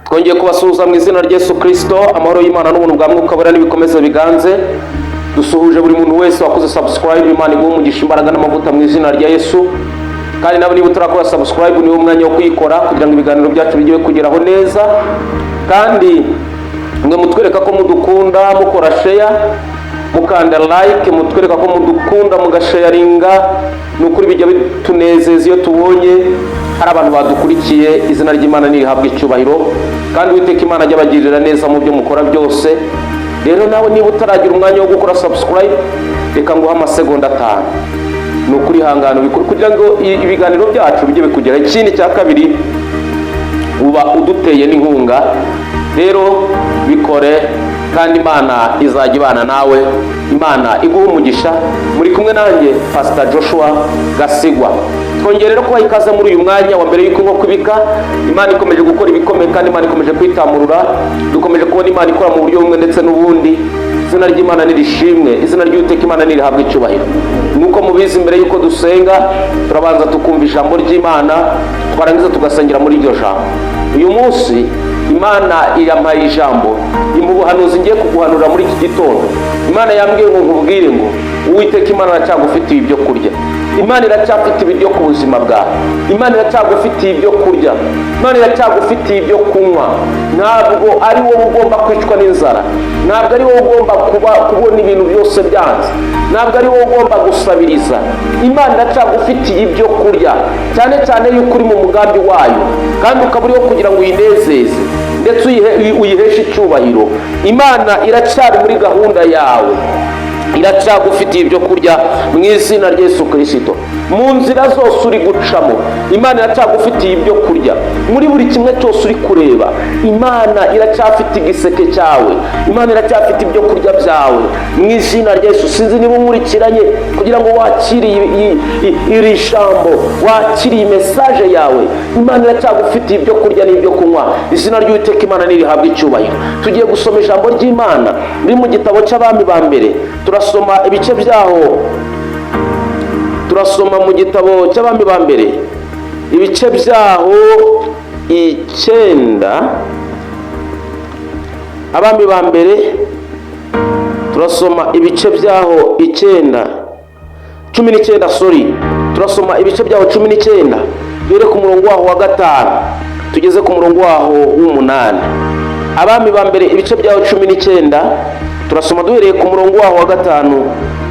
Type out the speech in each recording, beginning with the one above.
twongeye kubasuhuza mu izina rya Yesu Kristo. Amahoro y'Imana n'ubuntu bwa Mwuka Wera nibikomeze biganze. Dusuhuje buri muntu wese wakoze subscribe. Imana iguhe umugisha, imbaraga n'amavuta mu izina rya Yesu. Kandi nawe niba utarakora subscribe, niwo mwanya wo kuyikora kugira ngo ibiganiro byacu bijye kugeraho neza. Kandi mwe mutwereka ko mudukunda, mukora share, mukanda like, mutwereka ko mudukunda, mugasharinga. Nukuri bijya bitunezeza iyo tubonye hari abantu badukurikiye. Izina ry'Imana nirihabwe icyubahiro, kandi Uwiteka Imana ajya abagirira neza mu byo mukora byose. Rero nawe niba utaragira umwanya wo gukora subscribe, reka nguha amasegonda 5. Nukuri hangano bikora kugira ngo ibiganiro byacu bijye bikugera. Ikindi cya kabiri, uba uduteye n'inkunga. Rero bikore, kandi Imana izajya ibana nawe. Imana iguha umugisha. Muri kumwe nanjye Pastor Joshua Gasigwa. Twongere rero kuba ikaze muri uyu mwanya wa mbere y'uko nko kubika. Imana ikomeje gukora ibikomeye, kandi Imana ikomeje kwitamurura. Dukomeje kubona Imana ikora mu buryo bumwe ndetse n'ubundi. Izina ry'Imana nirishimwe, izina ry'Uwiteka Imana nirihabwe icyubahiro. Nuko mubizi, mbere y'uko dusenga turabanza tukumva ijambo ry'Imana, twarangiza tugasengera muri iryo jambo. Uyu munsi Imana irampaye ijambo mu buhanuzi ngiye kuguhanura muri iki gitondo. Imana yambwiye ngo nkubwire ngo Uwiteka Imana aracyagufitiye ibyo kurya. Imana iracyafite ibiryo ku buzima bwawe. Imana iracyagufitiye ibyo kurya. Imana iracyagufitiye ibyo kunywa. Ntabwo ari wowe ugomba kwicwa n'inzara. Ntabwo ari wowe ugomba kubona ibintu byose byanze. Ntabwo ari wowe ugomba gusabiriza. Imana iracyagufitiye ibyo kurya, cyane cyane yuko uri mu mugambi wayo, kandi ukaba uriho kugira ngo uyinezeze ndetse uyiheshe icyubahiro. Imana iracyari muri gahunda yawe, iracyagufitiye ibyo kurya mu izina rya Yesu Kristo. Mu nzira zose uri gucamo, Imana iracyagufitiye ibyo kurya. Muri buri kimwe cyose uri kureba, Imana iracyafite igiseke cyawe. Imana iracyafite ibyo kurya byawe mu izina rya Yesu. Sinzi niba umurikiranye kugira ngo wakire iri jambo, wakire iyi message yawe. Imana iracyagufitiye ibyo kurya n'ibyo kunywa. Izina ry'Uwiteka Imana nirihabwe icyubahiro. Tugiye gusoma ijambo ry'Imana riri mu gitabo cy'Abami ba mbere. Turasoma ibice byaho, turasoma mu gitabo cy'Abami ba mbere ibice byaho 9. Abami ba mbere turasoma ibice byaho 19 sorry, turasoma ibice byaho 19 dore ku murongo waho wa 5 tugeze ku murongo waho w'8. Abami ba mbere ibice byaho 19 turasoma duhereye ku murongo waho wa 5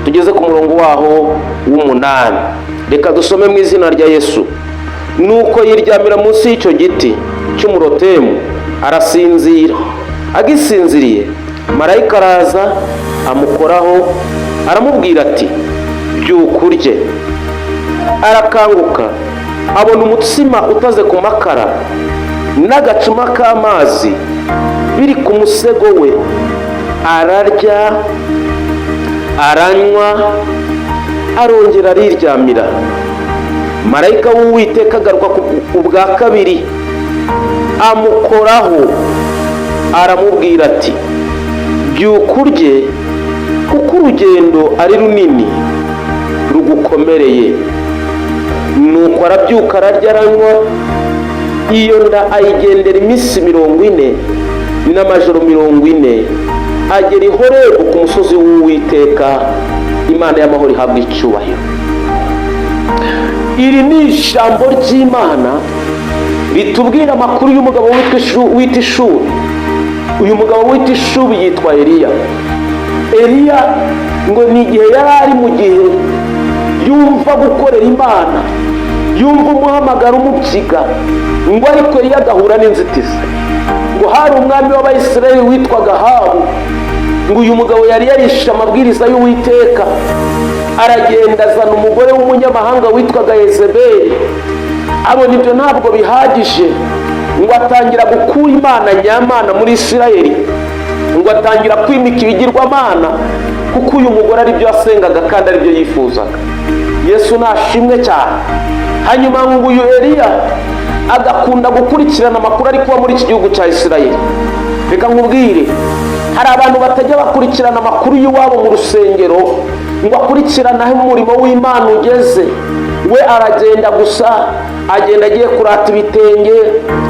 tugeze ku murongo waho w'8. Reka dusome mu izina rya Yesu. Nuko yiryamira munsi y'icyo giti cy'umurotemu arasinzira. Agisinziriye, marayika araza amukoraho aramubwira ati, byuka urye. Arakanguka abona umutsima utaze ku makara n'agacuma k'amazi biri ku musego we. Ararya, aranywa, arongera ariryamira. Marayika w'Uwiteka agaruka ubwa kabiri amukoraho aramubwira ati, byuka urye kuko urugendo ari runini rugukomereye. Nuko arabyuka, ararya, aranywa, iyo nda ayigendera iminsi 40 n'amajoro 40, agera i Horebu ku musozi w'Uwiteka. Imana y'amahoro ihabwe icyubahiro. Iri ni ijambo ry'Imana ritubwira amakuru y'umugabo wita Ishubi. Uyu mugabo wita Ishubi yitwa Eliya. Eliya ngo ni igihe yari ari mu gihe yumva gukorera Imana, yumva umuhamagaro umubyiga, ngo ariko Eliya agahura n'inzitizi. Ngo hari umwami w'Abayisiraheli witwaga Ahabu. Ngo uyu mugabo yari yarishe amabwiriza y'Uwiteka, aragenda azana umugore w'umunyamahanga witwaga Yezebeli. Abona ibyo ntabwo bihagije, ngo atangira gukura Imana nyamana muri Isiraheli, ngo atangira kwimika ibigirwamana, kuko uyu mugore ari byo yasengaga kandi ari byo yifuzaga. Yesu nashimwe cyane. Hanyuma ngo uyu Eliya agakunda gukurikirana amakuru ari kuba muri iki gihugu cya Isiraheli. Reka nkubwire, hari abantu batajya bakurikirana amakuru y'iwabo mu rusengero ngo akurikirane aho umurimo w'Imana ugeze. We aragenda gusa agenda agiye kurata ibitenge,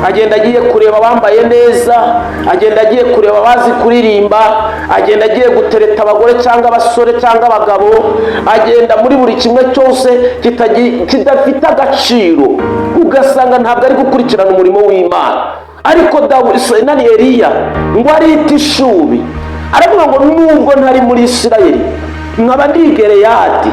agenda agiye kureba abambaye neza, agenda agiye kureba abazi kuririmba, agenda agiye gutereta abagore cyangwa abasore cyangwa abagabo, agenda muri buri kimwe cyose kidafite agaciro, ugasanga ntabwo ari gukurikirana umurimo w'Imana. Ariko nani Eliya ngo arita ishubi, aravuga ngo nubwo ntari muri Isirayeli nkaba ndi i Gileyadi,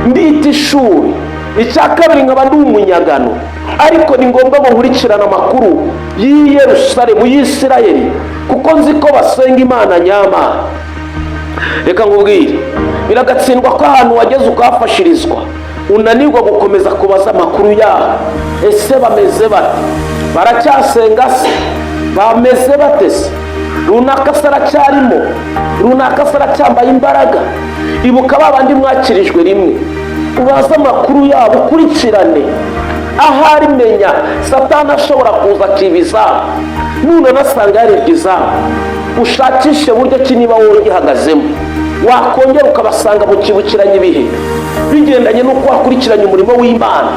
ndita ishubi, icya kabiri nkaba ndi umunyagano, ariko ni ngombwa ngo nkurikirane amakuru y'i Yerusalemu y'Isirayeli, kuko nzi ko basenga Imana nyamana. Reka nkubwire, biragatsindwa ko ahantu wageze ukahafashirizwa unanirwa gukomeza kubaza amakuru yabo. Ese bameze bate? Baracyasenga se? Bameze bate se? Runaka se aracyarimo? Runaka se aracyambaye imbaraga? Ibuka babandi mwakirijwe rimwe, ubaze amakuru yabo, ukurikirane. Ahari menya Satani ashobora kuza akibizamu, none nasanga yarebye izamu, ushakishe buryo ki niba wowe ugihagazemo wakongera ukabasanga mu kibukiranye ibihe bigendanye n'uko wakurikiranye umurimo w'Imana,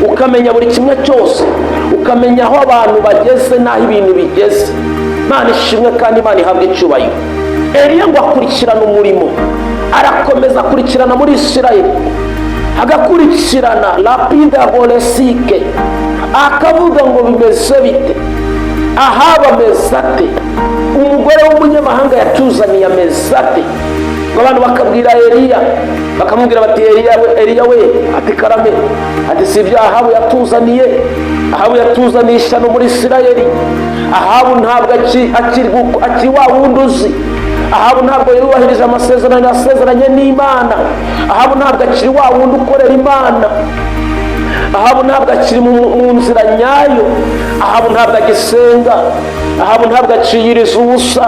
ukamenya buri kimwe cyose, ukamenya aho abantu bageze n'aho ibintu bigeze. Imana ishimwe kandi Imana ihabwe icyubahiro. Eliya ngo akurikirana umurimo, arakomeza akurikirana muri Isirayeli, agakurikirana rapide abolesike, akavuga ngo bimeze bite, Ahabu ameze ate, umugore w'umunyamahanga yatuzaniye ameze ate. Ngo abantu bakabwira Eliya, bakamubwira bati Eliya we, ati karame, ati si ibyo Ahabu yatuzaniye. Ahabu yatuzaniye ishyano muri Isirayeli. Ahabu ntabwo akiri wa wundi uzi. Ahabu ntabwo yubahirije amasezerano yasezeranye n'Imana. Ahabu ntabwo akiri wa wundi ukorera Imana. Ahabu ntabwo akiri mu nzira nyayo. Ahabu ntabwo agisenga. Ahabu ntabwo aciyiriza ubusa.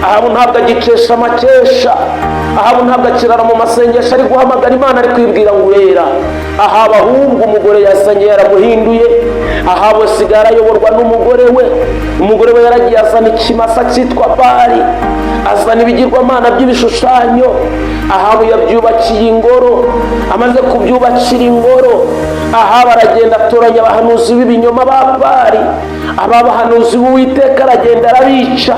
Ahabu ntabwo agikesha amakesha. Ahabu ntabwo akirara mu masengesho ari guhamagara Imana, ari kwibwira ngo urera. Ahabu ahubwo umugore yazanye yaramuhinduye. Ahabu asigara ayoborwa n'umugore we. Umugore we yaragiye azana ikimasa cyitwa Bali, azana ibigirwamana by'ibishushanyo. Ahabu yabyubakiye ingoro, amaze kubyubakira ingoro, Ahabu aragenda atoranya abahanuzi b'ibinyoma ba Bali. Aba bahanuzi b'Uwiteka aragenda arabica,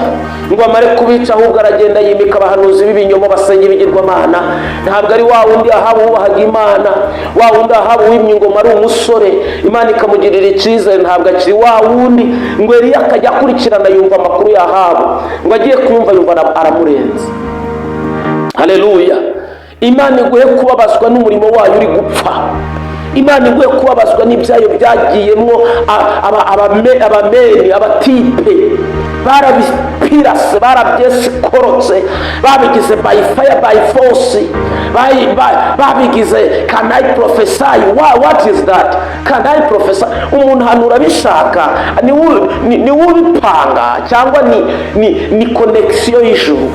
ngo amare kubica ahubwo aragenda yimika abahanuzi b'ibinyoma basenga ibigirwamana. Ntabwo ari wa wundi Ahabu wubahaga Imana, wa wundi Ahabu wimye ingoma ari umusore Imana ikamugirira icyizere, ntabwo akiri wa wundi. Ngo Eliya akajya akurikirana yumva amakuru ya Ahabu, ngo agiye kumva yumva aramurenze. Haleluya! Imana iguhe kubabazwa n'umurimo wayo uri gupfa. Imana iguhe kubabazwa n'ibyayo byagiyemo abameni, abatipe, barabipirase, barabyekorotse, babigize by fire by force, babigize can I prophesy? What is that? Can I prophesy? Umuntu hanura bishaka ni ubipanga cyangwa ni connection y'ijuru.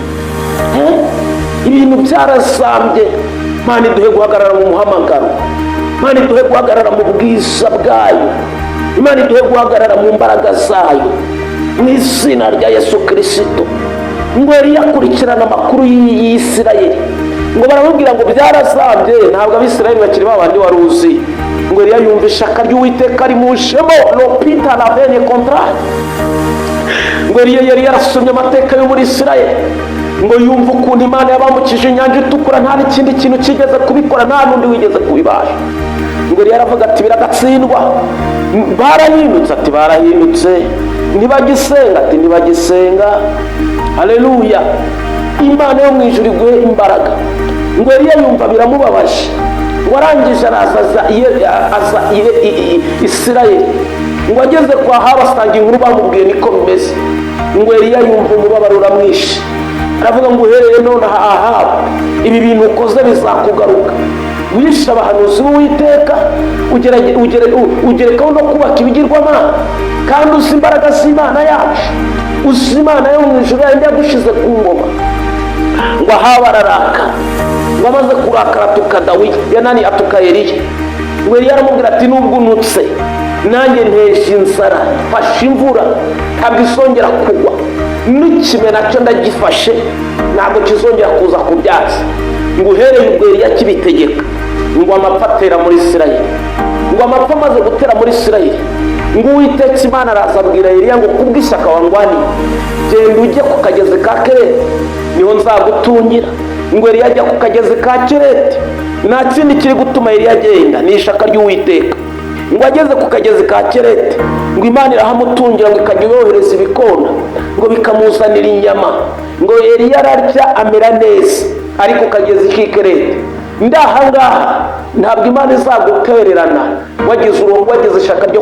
Ibintu byarazambye. Imana iduhe guhagarara mu muhamagaro. Imana iduhe guhagarara mu bwiza bwayo. Imana iduhe guhagarara mu mbaraga zayo, mu izina rya Yesu Kristo. Ngo Eliya akurikirana amakuru y'Isirayeli, ngo baramubwira ngo byarazambye, ntabwo Abisirayeli bakiri babandi wari uzi. Ngo Eliya yumva ishaka ry'Uwiteka rimushemo, lopita la vene contrat. Ngo Eliya yari yarasomye amateka yo muri Isirayeli, ngo yumva ukuntu Imana yabambukije inyanja itukura, nta n'ikindi kintu kigeze kubikora, nta n'undi wigeze kubibasha. Ngo Eliya aravuga ati biragatsindwa. Barahindutse, ati barahindutse. Ntibagisenga, ati ntibagisenga. Haleluya! Imana yo mu ijuru iguhe imbaraga. Ngo Eliya yumva biramubabaje, ngo arangije araza Isirayeli. Ngo ageze kwa Ahabu asanga inkuru bamubwiye niko bimeze. Ngo Eliya yumva umubabaro uramwishe, aravuga ngo uhereye none Ahabu, ibi bintu ukoze bizakugaruka. Wishe abahanuzi b'Uwiteka, ugerekaho no kubaka ibigirwamana, kandi uzi imbaraga z'Imana yacu, uzi Imana yo mu ijuru yari yagushize ku ngoma. Ngo Ahabu araraka, ngo amaze kurakara atuka Dawidi, atuka Eliya. Ngo Eliya aramubwira ati nubwo unutse, nanjye ntesha inzara, fashe imvura ntabwo izongera kugwa, n'ikime nacyo ndagifashe ntabwo kizongera kuza ku byatsi. Ngo uhereye ubwo Eliya akibitegeka, ngo amapfa atera muri Isirayeli. ngo amapfa amaze gutera muri Isirayeli, ngo Uwiteka Imana araza abwira Eliya ngo kubw'ishyaka wangwaniye, genda ujye ku kagezi ka Kereti, niho nzagutungira. Ngo Eliya ajya ku kagezi ka Kereti, nta kindi kiri gutuma Eliya agenda, ni ishaka ry'Uwiteka. Ngo ageze ku kagezi ka Kereti, ngo Imana irahamutungira, ngo ikajya yohereza ibikona, ngo bikamuzanira inyama. Ngo Eliya ararya amera neza, ari ku kagezi k'i Kereti. Ndahangaha ntabwo Imana izagutererana wagize ishaka ryo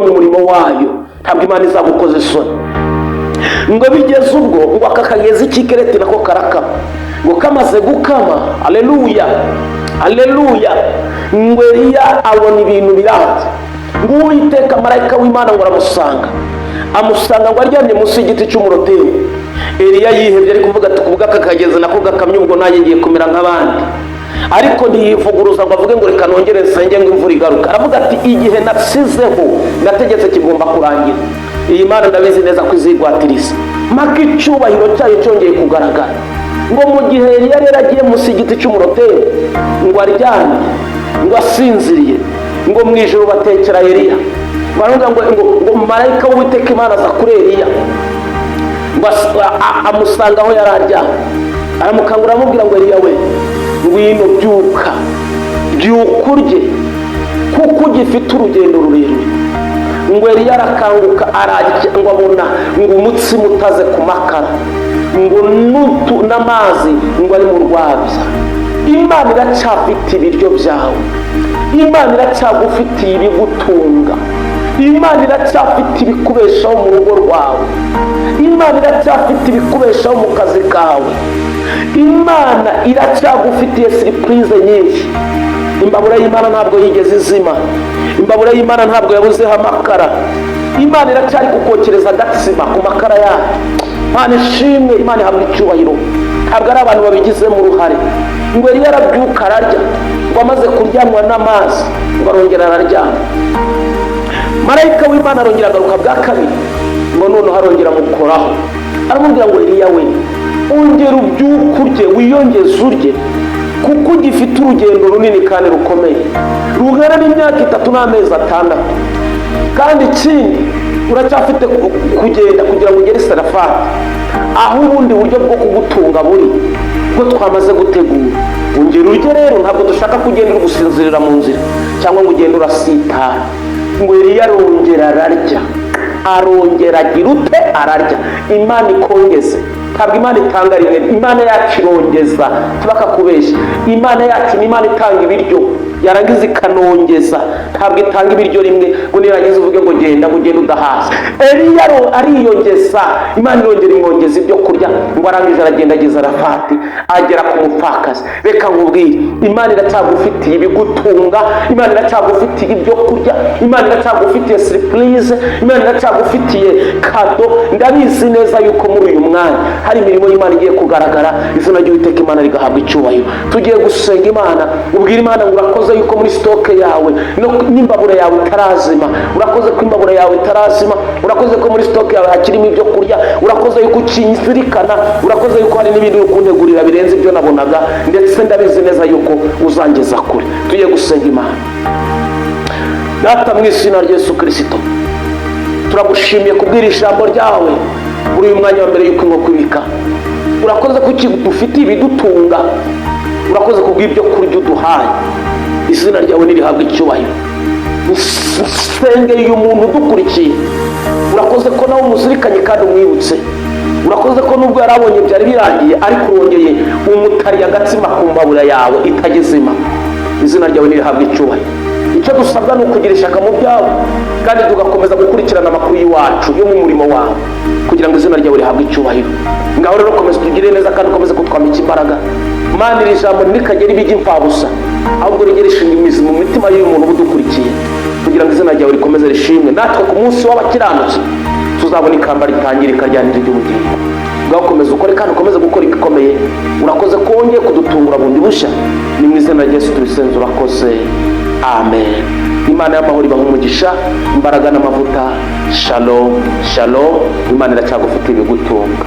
mu murimo wayo, ntabwo Imana izagukoza isoni. Ngo bigeze ubwo ngo aka kagezi k'i Kereti nako karakama. Ngo kamaze gukama, aleluya aleluya, ngo Eliya abona ibintu biranze. Ngo Uwiteka marayika w'Imana ngo amusanga ngo aryamye munsi y'igiti cy'umuroteri. Eliya yihebye ari kuvuga ati kubwa aka kagezi nako gakamye, ubwo nanjye ngiye kumera nk'abandi. Ariko ntiyivuguruza ngo avuge ngo reka nongere nsenge ngo imvura igaruka. Aravuga ati igihe nasizeho nategetse kigomba kurangira. Iyi Mana ndabizi neza ko izigwatiriza maka icyubahiro cyayo cyongeye kugaragara. Ngo mu gihe Eliya rero agiye munsi y'igiti cy'umuroteri, ngo aryamye, ngo asinziriye, ngo mu ijoro batekera Eliya. Baravuga ngo marayika w'Uwiteka Imana aza kuri Eliya, ngo amusanga aho yari aryamye, aramukangura aramubwira ngo Eliya we, ngwino byuka urye kuko ugifite urugendo rurerure. Ngo Eliya arakanguka ararya, ngo abona ngo umutsima utaze ku makara, ngo n'amazi ngo ari mu rwabya. Imana iracyafite ibiryo byawe, Imana iracyagufitiye ibigutunga, Imana iracyafite ibikubeshaho mu rugo rwawe, Imana iracyafite ibikubeshaho mu kazi kawe, Imana iracyagufitiye surprise nyinshi. Imbabura y'Imana ntabwo yigeze izima, imbabura y'Imana ntabwo yabuzeho amakara. Imana iracyari kukokereza agatsima ku makara yayo. Imana ishimwe, Imana ihabwa icyubahiro, ntabwo ari abantu babigizemo uruhare. Ngo Eliya arabyuka ararya, ngo amaze kuryamwa n'amazi, ngo arongera araryama. Marayika w'Imana arongera agaruka bwa kabiri, ngo noneho arongera amukoraho, aramubwira ngo Eliya we, ongera ubyuke urye, wiyongeze urye kuko ugifite urugendo runini kandi rukomeye, rungana n'imyaka 3 n'amezi 6. Kandi ikindi uracyafite kugenda kugira ngo ugere Sarefati, aho ubundi buryo bwo kugutunga buri bwo twamaze gutegura. Ongera urye rero, ntabwo dushaka kugenda uri gusinzirira mu nzira cyangwa ngo ugende urasitara. Ngo Eliya arongera ararya, arongera agira ute ararya. Imana ikongeze, ntabwo Imana itanga rimwe, Imana yacu irongeza, tubakakubeshya. Imana yacu ni Imana itanga ibiryo, yarangiza ikanongeza, ntabwo itanga ibiryo rimwe ngo nirangiza uvuge ngo genda udahaza. Eliya ariyongeza, Imana irongera imwongeza ibyo kurya. Ngo arangije aragenda ageze Sarefati, agera ku mupfakazi. Reka nkubwire, Imana iracyagufitiye ibigutunga, Imana iracyagufitiye ibyo kurya, Imana iracyagufitiye surprise, Imana iracyagufitiye kado. Ndabizi neza yuko muri uyu mwanya hari imirimo y'Imana igiye kugaragara, izina ry'Uwiteka Imana rigahabwa icyubahiro. Tugiye gusenga Imana, ubwira Imana ngo urakoze yuko muri stoke yawe n'imbabura yawe itarazima, urakoze ko imbabura yawe itarazima, urakoze ko muri stoke yawe hakirimo ibyo kurya, urakoze yuko ukinyizirikana, urakoze yuko hari n'ibindi uri kuntegurira birenze ibyo nabonaga, ndetse ndabizi neza yuko uzangeza kure. Tugiye gusenga Imana. Data mu izina rya Yesu Kristo, turagushimiye kubwira ijambo ryawe muri uyu mwanya wa mbere yuko inkoko ibika. Urakoze ko dufite ibidutunga, urakoze kubw'ibyo kurya uduhaye, izina ryawe nirihabwa icyubahiro. Nsengeye uyu muntu udukurikiye, urakoze ko nawe umuzirikanye kandi umwibutse. Urakoze ko nubwo yarabonye byari birangiye, ariko urongeye umutari agatsima ku mbabura yawe itagezima, izina ryawe nirihabwa icyubahiro. Icyo dusabwa ni ukugira ishaka mu byawe, kandi tugakomeza gukurikirana amakuru y'iwacu yo mu murimo wawe, kugira ngo izina ryawe rihabwe icyubahiro. Ngaho rero komeza tugire neza kandi ukomeze kutwambika imbaraga. Mana, iri jambo ntirikagere ibijya impfabusa, ahubwo rigere rishinga imizi mu mitima y'uyu muntu udukurikiye, kugira ngo izina ryawe rikomeze rishimwe. Natwe ku munsi w'abakiranutsi tuzabona ikamba ritangirika ryanjye ry'ubugingo. Ngaho komeza ukore kandi ukomeze gukora igikomeye. Urakoze ko wongeye kudutungura bundi bushya, ni mu izina rya Yesu tubisenze, urakoze. Amen. Imana y'amahoro ibaha umugisha, imbaraga n'amavuta. Shalom shalom. Imana iracyagufitiye ibigutunga.